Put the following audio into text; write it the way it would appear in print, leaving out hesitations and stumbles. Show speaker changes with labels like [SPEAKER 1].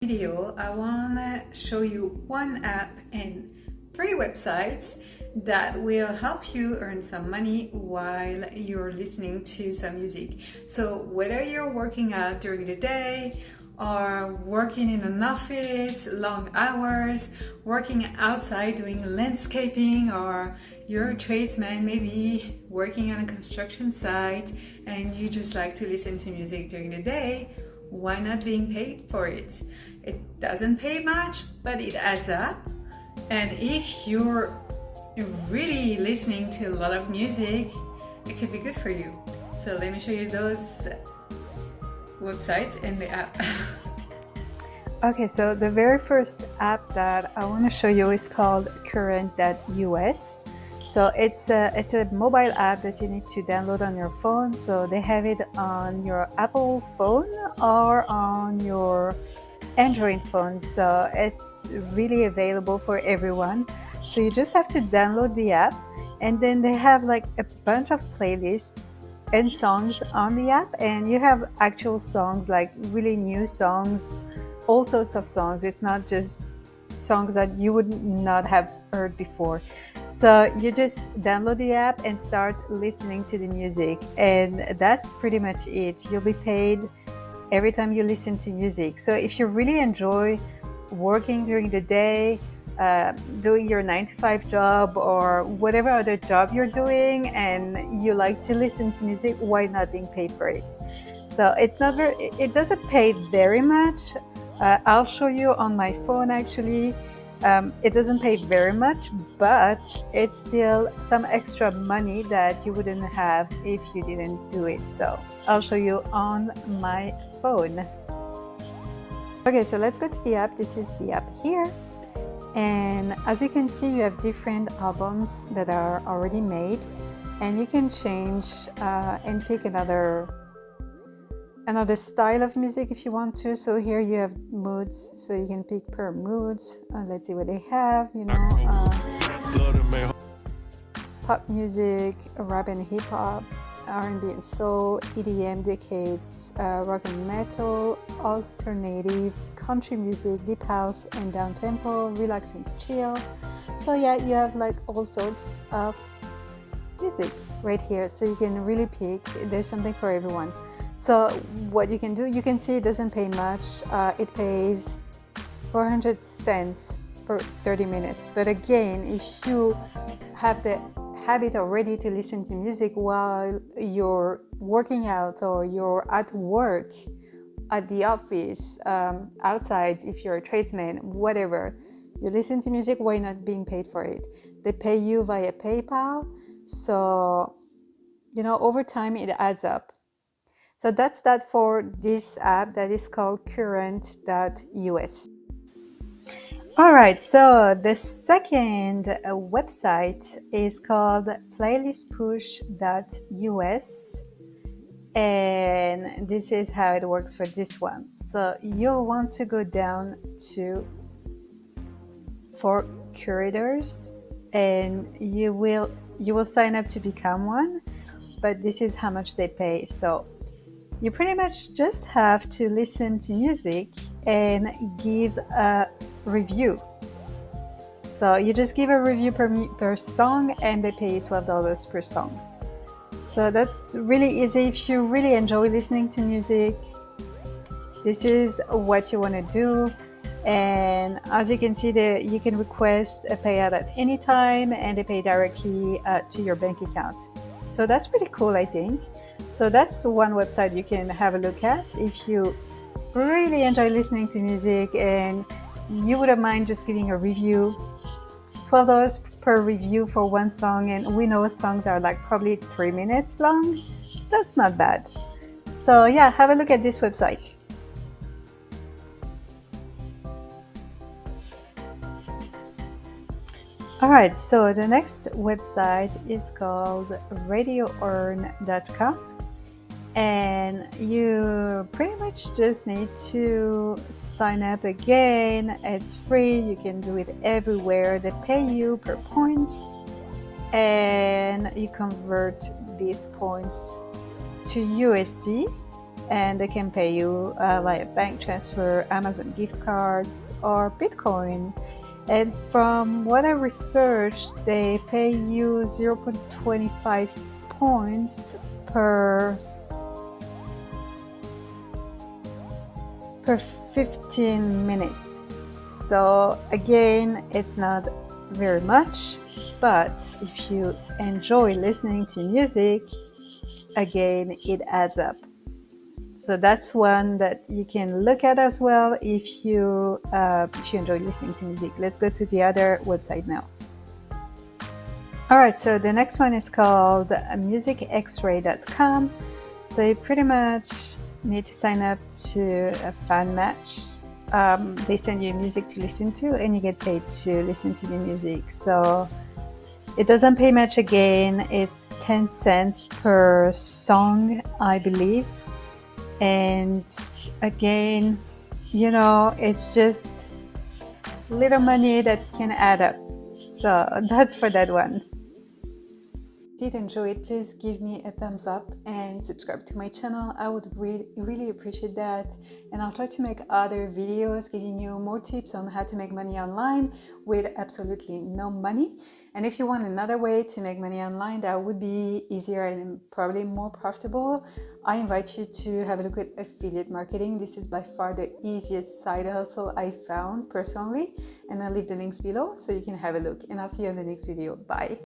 [SPEAKER 1] Video, I want to show you one app and 3 websites that will help you earn some money while you're listening to some music. So whether you're working out during the day or working in an office, long hours, working outside doing landscaping, or you're a tradesman, maybe working on a construction site and you just like to listen to music during the day, why not being paid for it? It doesn't pay much, but it adds up. And if you're really listening to a lot of music, it could be good for you. So let me show you those websites and the app.
[SPEAKER 2] Okay, so the very first app that I want to show you is called Currentus. So it's a mobile app that you need to download on your phone. So they have it on your Apple phone or on your Android phone. So it's really available for everyone. So you just have to download the app, and then they have like a bunch of playlists and songs on the app, and you have actual songs, like really new songs, all sorts of songs. It's not just songs that you would not have heard before. So you just download the app and start listening to the music, and that's pretty much it. You'll be paid every time you listen to music. So if you really enjoy working during the day, doing your 9-to-5 job or whatever other job you're doing, and you like to listen to music, why not being paid for it? So it doesn't pay very much. I'll show you on my phone actually. It doesn't pay very much, but it's still some extra money that you wouldn't have if you didn't do it. So I'll show you on my phone. Okay, so let's go to the app. This is the app here. And as you can see, you have different albums that are already made, and you can change and pick another style of music if you want to. So here you have moods, so you can pick per moods. Let's see what they have, pop music, rap and hip hop, R&B and soul, EDM, decades, rock and metal, alternative, country music, deep house and down tempo, relaxing, chill. So yeah, you have like all sorts of music right here, so you can really pick. There's something for everyone. So what you can do, you can see it doesn't pay much. It pays 400 cents per 30 minutes. But again, if you have the habit already to listen to music while you're working out or you're at work, at the office, outside, if you're a tradesman, whatever, you listen to music, why not being paid for it? They pay you via PayPal. So, over time it adds up. So that's that for this app that is called Current.us. All right, so the second website is called playlistpush.us, and this is how it works for this one. So you'll want to go down for curators, and you will sign up to become one, but this is how much they pay. So you pretty much just have to listen to music and give a review. So you just give a review per song, and they pay you $12 per song. So that's really easy. If you really enjoy listening to music, this is what you want to do. And as you can see, you can request a payout at any time, and they pay directly to your bank account. So that's pretty cool, I think. So that's the one website you can have a look at if you really enjoy listening to music and you wouldn't mind just giving a review. $12 per review for one song, and we know songs are like probably 3 minutes long. That's not bad. So yeah, have a look at this website. Alright, so the next website is called Radiohorn.com, and you pretty much just need to sign up again. It's free, you can do it everywhere. They pay you per points, and you convert these points to USD, and they can pay you via bank transfer, Amazon gift cards, or Bitcoin. And from what I researched, they pay you 0.25 points per 15 minutes. So again, it's not very much, but if you enjoy listening to music, again, it adds up. So that's one that you can look at as well if you enjoy listening to music. Let's go to the other website now. All right, so the next one is called MusicXray.com. So you pretty much need to sign up to a fan match. They send you music to listen to, and you get paid to listen to the music. So it doesn't pay much again. It's 10 cents per song, I believe. And again, you know, it's just little money that can add up. So that's for that one. If you did enjoy it, please give me a thumbs up and subscribe to my channel. I would really appreciate that. And I'll try to make other videos giving you more tips on how to make money online with absolutely no money. And if you want another way to make money online that would be easier and probably more profitable, I invite you to have a look at affiliate marketing. This is by far the easiest side hustle I found personally, and I'll leave the links below so you can have a look. And I'll see you in the next video. Bye.